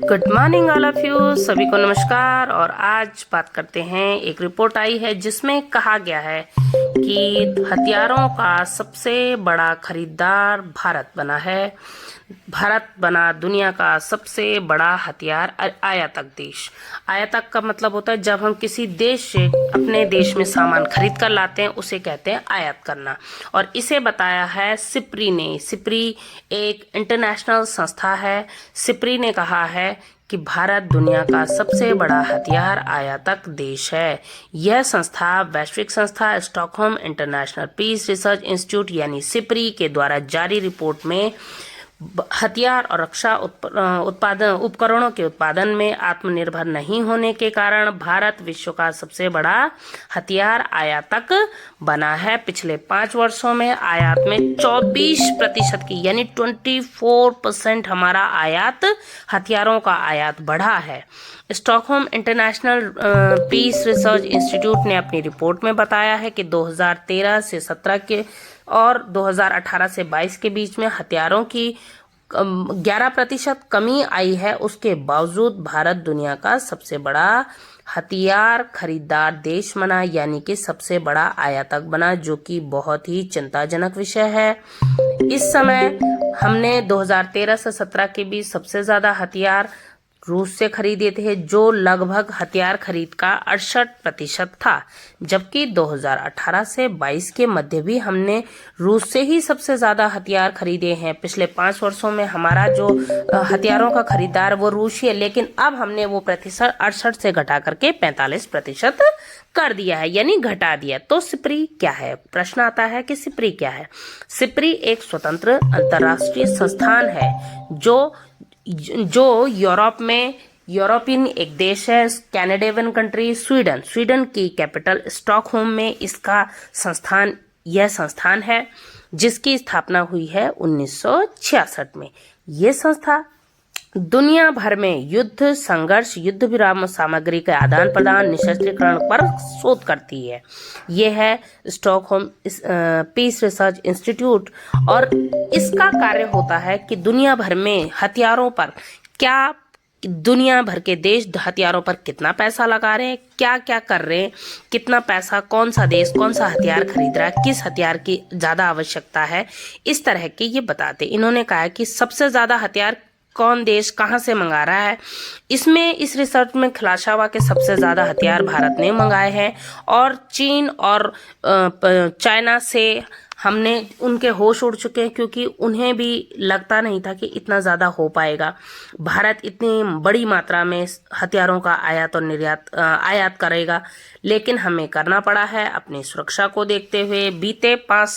Good morning all of you, सभी को नमस्कार। और आज बात करते हैं, एक रिपोर्ट आई है जिसमें कहा गया है कि हथियारों का सबसे बड़ा खरीदार भारत बना है। भारत बना दुनिया का सबसे बड़ा हथियार आयातक देश। आयातक का मतलब होता है जब हम किसी देश से अपने देश में सामान खरीद कर लाते हैं, उसे कहते हैं आयात करना। और इसे बताया है सिप्री ने। सिप्री एक इंटरनेशनल संस्था है। सिप्री ने कहा है कि भारत दुनिया का सबसे बड़ा हथियार आयातक देश है। यह संस्था वैश्विक संस्था Stockholm International Peace Research Institute यानी सिप्री के द्वारा जारी रिपोर्ट में हथियार और रक्षा उपकरणों के उत्पादन में आत्मनिर्भर नहीं होने के कारण भारत विश्व का सबसे बड़ा हथियार आयातक बना है। पिछले 5 वर्षों में आयात में 24% की यानी 24% हमारा आयात हथियारों का आयात बढ़ा है। Stockholm International Peace Research Institute ने अपनी रिपोर्ट में बताया है कि 2013 से 17 के और 2018 से 22 के बीच में हथियारों की 11% कमी आई है। उसके बावजूद भारत दुनिया का सबसे बड़ा हथियार खरीदार देश बना, यानी कि सबसे बड़ा आयातक बना, जो कि बहुत ही चिंताजनक विषय है। इस समय हमने 2013 से 17 के बीच सबसे ज्यादा हथियार रूस से खरीदे थे, जो लगभग हथियार खरीद का 68% था, जबकि 2018 से 22 के मध्य भी हमने रूस से ही सबसे ज्यादा हथियार खरीदे हैं। पिछले 5 वर्षों में हमारा जो हथियारों का खरीदार वो रूस ही है, लेकिन अब हमने वो प्रतिशत 68 से घटा करके 45% कर दिया है, यानी घटा दिया। तो सिप्री क्या है? प्रश्न आता है कि सिप्री क्या है। सिप्री एक स्वतंत्र अंतर्राष्ट्रीय संस्थान है जो यूरोपियन एक देश है, कैनेडियन कंट्री स्वीडन की कैपिटल स्टॉकहोम में यह संस्थान है, जिसकी स्थापना हुई है 1966 में। ये संस्था दुनिया भर में युद्ध संघर्ष, युद्ध विराम सामग्री के आदान प्रदान, निशस्त्रीकरण पर शोध करती है। यह है स्टॉकहोम पीस रिसर्च इंस्टीट्यूट। और इसका कार्य होता है कि दुनिया भर में हथियारों पर दुनिया भर के देश हथियारों पर कितना पैसा लगा रहे हैं, क्या क्या कर रहे हैं, कितना पैसा कौन सा देश कौन सा हथियार खरीद रहा है, किस हथियार की ज्यादा आवश्यकता है, इस तरह के ये बताते। इन्होंने कहा कि सबसे ज्यादा हथियार कौन देश कहां से मंगा रहा है। इस रिसर्च में खुलासा हुआ कि सबसे ज्यादा हथियार भारत ने मंगाए हैं, और चीन और चाइना से हमने उनके होश उड़ चुके हैं, क्योंकि उन्हें भी लगता नहीं था कि इतना ज्यादा हो पाएगा। भारत इतनी बड़ी मात्रा में हथियारों का आयात और निर्यात आयात करेगा, लेकिन हमें करना पड़ा है अपनी सुरक्षा को देखते हुए। बीते 5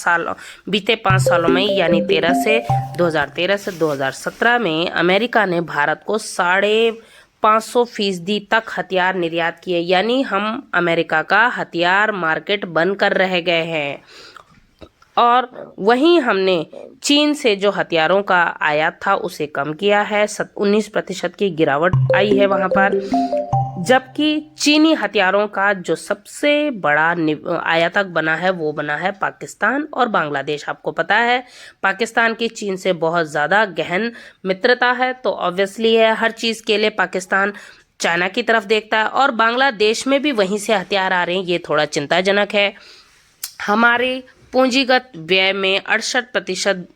सालों में यानी 2013 से 2017 में अमेरिका ने भारत को 550% तक हथियार निर्यात किए, यानी हम अमेरिका का हथियार मार्केट बनकर रह गए हैं। और वहीं हमने चीन से जो हथियारों का आयात था उसे कम किया है, 19% की गिरावट आई है वहां पर। जबकि चीनी हथियारों का जो सबसे बड़ा आयातक बना है वो बना है पाकिस्तान और बांग्लादेश। आपको पता है पाकिस्तान की चीन से बहुत ज्यादा गहन मित्रता है, तो ऑब्वियसली है हर चीज के लिए पाकिस्तान चाइना की तरफ देखता है, और बांग्लादेश में भी वहीं से हथियार आ रहे हैं। ये थोड़ा चिंताजनक है। हमारे पूंजीगत व्यय में 68%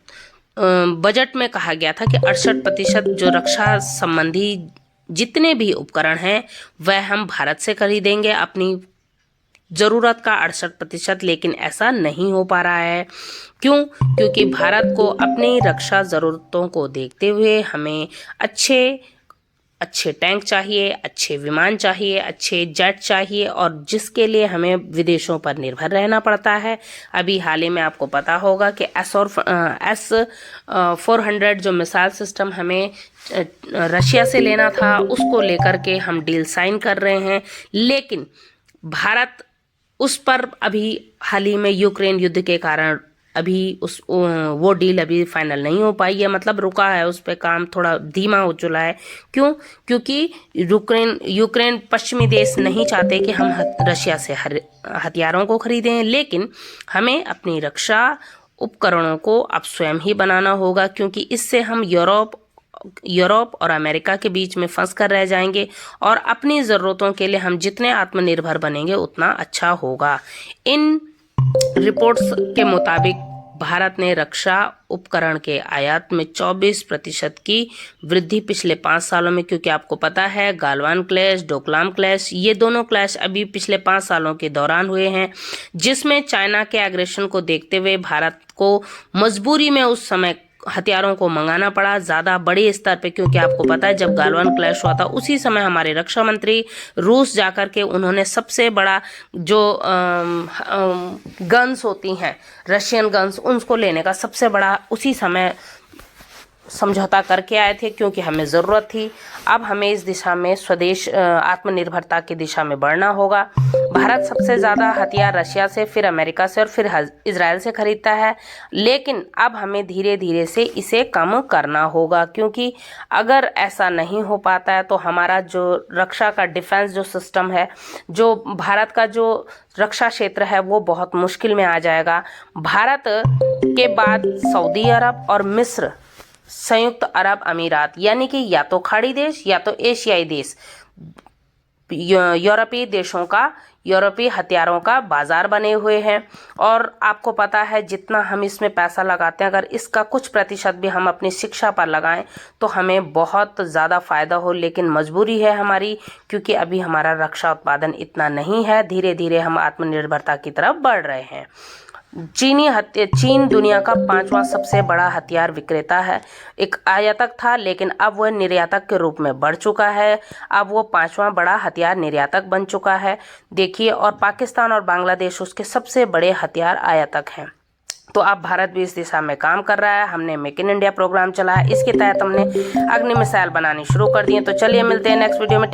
बजट में कहा गया था कि 68% जो रक्षा संबंधी जितने भी उपकरण हैं वह हम भारत से खरीदेंगे, अपनी जरूरत का 68%। लेकिन ऐसा नहीं हो पा रहा है। क्यों? क्योंकि भारत को अपनी रक्षा जरूरतों को देखते हुए हमें अच्छे टैंक चाहिए, अच्छे विमान चाहिए, अच्छे जेट चाहिए, और जिसके लिए हमें विदेशों पर निर्भर रहना पड़ता है। अभी हाल ही में आपको पता होगा कि S-400 जो मिसाइल सिस्टम हमें रशिया से लेना था, उसको लेकर के हम डील साइन कर रहे हैं, लेकिन भारत उस पर अभी हाल ही में यूक्रेन युद्ध के कारण अभी वो डील अभी फाइनल नहीं हो पाई है, मतलब रुका है, उस पे काम थोड़ा धीमा हो चुका है। क्यों? क्योंकि यूक्रेन पश्चिमी देश नहीं चाहते कि हम रशिया से हथियारों को खरीदें, लेकिन हमें अपनी रक्षा उपकरणों को अब स्वयं ही बनाना होगा, क्योंकि इससे हम यूरोप यूरोप और अमेरिका के बीच में फंस कर रह जाएंगे और अपनी ज़रूरतों के लिए हम जितने आत्मनिर्भर बनेंगे उतना अच्छा होगा। इन रिपोर्ट्स के मुताबिक भारत ने रक्षा उपकरण के आयात में 24% की वृद्धि पिछले 5 सालों में, क्योंकि आपको पता है गालवान क्लैश, डोकलाम क्लैश, ये दोनों क्लैश अभी पिछले 5 सालों के दौरान हुए हैं, जिसमें चाइना के एग्रेशन को देखते हुए भारत को मजबूरी में उस समय हथियारों को मंगाना पड़ा ज़्यादा बड़े स्तर पे, क्योंकि आपको पता है जब गालवान क्लैश हुआ था उसी समय हमारे रक्षा मंत्री रूस जाकर के उन्होंने सबसे बड़ा जो गन्स होती हैं रशियन गन्स उनको लेने का सबसे बड़ा उसी समय समझौता करके आए थे, क्योंकि हमें ज़रूरत थी। अब हमें इस दिशा में स्वदेश आत्मनिर्भरता की दिशा में बढ़ना होगा। भारत सबसे ज़्यादा हथियार रशिया से, फिर अमेरिका से और फिर इजराइल से खरीदता है, लेकिन अब हमें धीरे धीरे से इसे कम करना होगा, क्योंकि अगर ऐसा नहीं हो पाता है तो हमारा जो रक्षा का डिफेंस जो सिस्टम है, जो भारत का जो रक्षा क्षेत्र है वो बहुत मुश्किल में आ जाएगा। भारत के बाद सऊदी अरब और मिस्र, संयुक्त अरब अमीरात, यानी कि या तो खाड़ी देश या तो एशियाई देश यूरोपीय देशों का यूरोपीय हथियारों का बाजार बने हुए हैं। और आपको पता है जितना हम इसमें पैसा लगाते हैं, अगर इसका कुछ प्रतिशत भी हम अपनी शिक्षा पर लगाएं तो हमें बहुत ज़्यादा फायदा हो, लेकिन मजबूरी है हमारी, क्योंकि अभी हमारा रक्षा उत्पादन इतना नहीं है। धीरे धीरे हम आत्मनिर्भरता की तरफ बढ़ रहे हैं। चीन दुनिया का 5वां सबसे बड़ा हथियार विक्रेता है। एक आयातक था, लेकिन अब वह निर्यातक के रूप में बढ़ चुका है। अब वो 5वां बड़ा हथियार निर्यातक बन चुका है। देखिए, और पाकिस्तान और बांग्लादेश उसके सबसे बड़े हथियार आयातक हैं। तो अब भारत भी इस दिशा में काम कर रहा है। हमने मेक इन इंडिया प्रोग्राम चलाया, इसके तहत हमने अग्नि मिसाइल बनानी शुरू कर दिए। तो चलिए मिलते हैं नेक्स्ट वीडियो में।